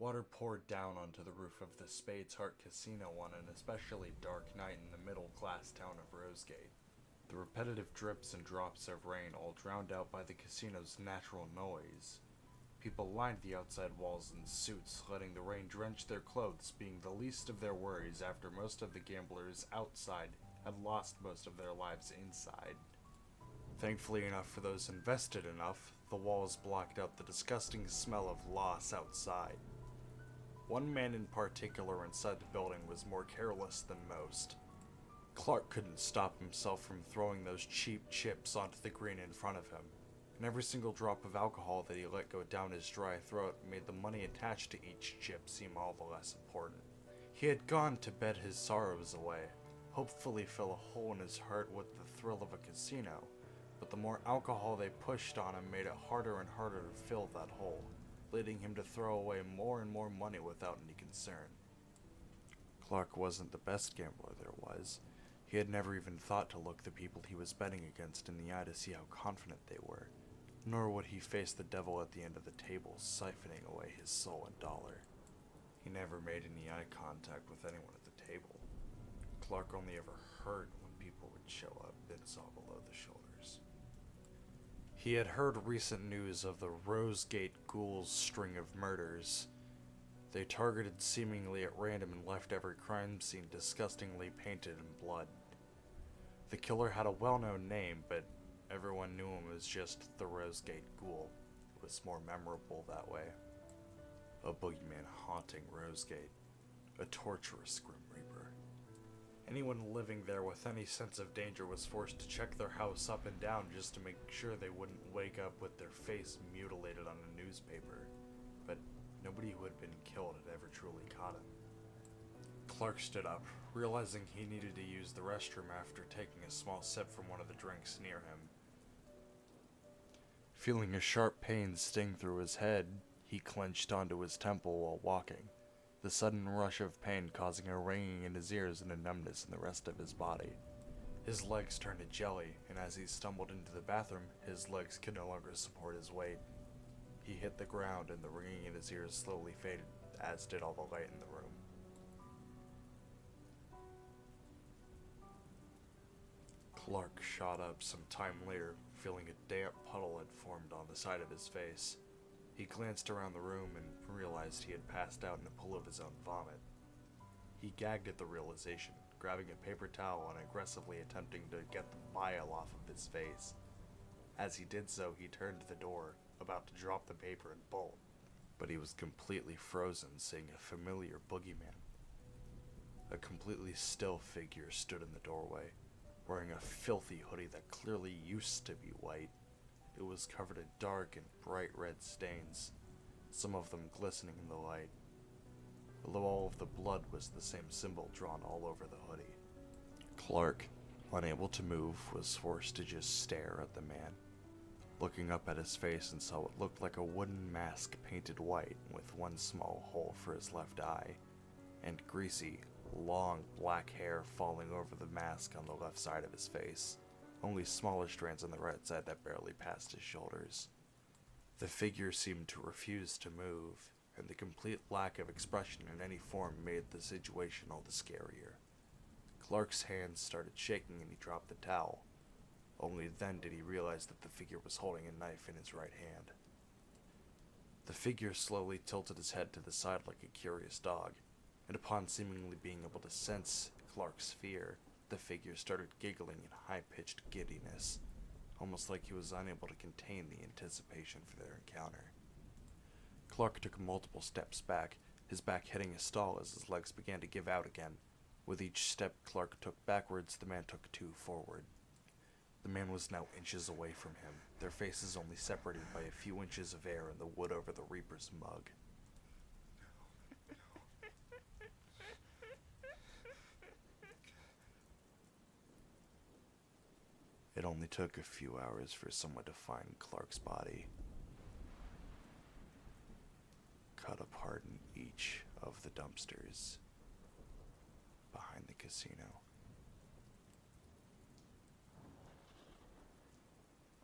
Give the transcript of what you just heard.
Water poured down onto the roof of the SpadesHeart casino on an especially dark night in the middle-class town of Rosegate. The repetitive drips and drops of rain all drowned out by the casino's natural noise. People lined the outside walls in suits, letting the rain drench their clothes, being the least of their worries after most of the gamblers outside had lost most of their lives inside. Thankfully enough for those invested enough, the walls blocked out the disgusting smell of loss outside. One man in particular inside the building was more careless than most. Clark couldn't stop himself from throwing those cheap chips onto the green in front of him, and every single drop of alcohol that he let go down his dry throat made the money attached to each chip seem all the less important. He had gone to bet his sorrows away, hopefully fill a hole in his heart with the thrill of a casino, but the more alcohol they pushed on him made it harder and harder to fill that hole, leading him to throw away more and more money without any concern. Clark wasn't the best gambler there was. He had never even thought to look the people he was betting against in the eye to see how confident they were, nor would he face the devil at the end of the table siphoning away his soul and dollar. He never made any eye contact with anyone at the table. Clark only ever heard when people would show up and saw below the shoulders. He had heard recent news of the Rosegate ghouls' string of murders. They targeted seemingly at random and left every crime scene disgustingly painted in blood. The killer had a well-known name, but everyone knew him as just the Rosegate ghoul. It was more memorable that way. A boogeyman haunting Rosegate. A torturous Grim Reaper. Anyone living there with any sense of danger was forced to check their house up and down just to make sure they wouldn't wake up with their face mutilated on a newspaper. But nobody who had been killed had ever truly caught him. Clark stood up, realizing he needed to use the restroom after taking a small sip from one of the drinks near him. Feeling a sharp pain sting through his head, he clenched onto his temple while walking, the sudden rush of pain causing a ringing in his ears and a numbness in the rest of his body. His legs turned to jelly, and as he stumbled into the bathroom, his legs could no longer support his weight. He hit the ground and the ringing in his ears slowly faded, as did all the light in the room. Clark shot up some time later, feeling a damp puddle had formed on the side of his face. He glanced around the room and realized he had passed out in a pool of his own vomit. He gagged at the realization, grabbing a paper towel and aggressively attempting to get the bile off of his face. As he did so, he turned to the door, about to drop the paper and bolt, but he was completely frozen, seeing a familiar boogeyman. A completely still figure stood in the doorway, wearing a filthy hoodie that clearly used to be white. It was covered in dark and bright red stains, some of them glistening in the light. Although all of the blood was the same symbol drawn all over the hoodie. Clark, unable to move, was forced to just stare at the man, looking up at his face and saw what looked like a wooden mask painted white with one small hole for his left eye, and greasy, long black hair falling over the mask on the left side of his face, only smaller strands on the right side that barely passed his shoulders. The figure seemed to refuse to move, and the complete lack of expression in any form made the situation all the scarier. Clark's hands started shaking and he dropped the towel. Only then did he realize that the figure was holding a knife in his right hand. The figure slowly tilted his head to the side like a curious dog, and upon seemingly being able to sense Clark's fear, the figure started giggling in high-pitched giddiness, almost like he was unable to contain the anticipation for their encounter. Clark took multiple steps back, his back hitting a stall as his legs began to give out again. With each step Clark took backwards, the man took 2 forward. The man was now inches away from him, their faces only separated by a few inches of air in the wood over the Reaper's mug. It only took a few hours for someone to find Clark's body, cut apart in each of the dumpsters behind the casino.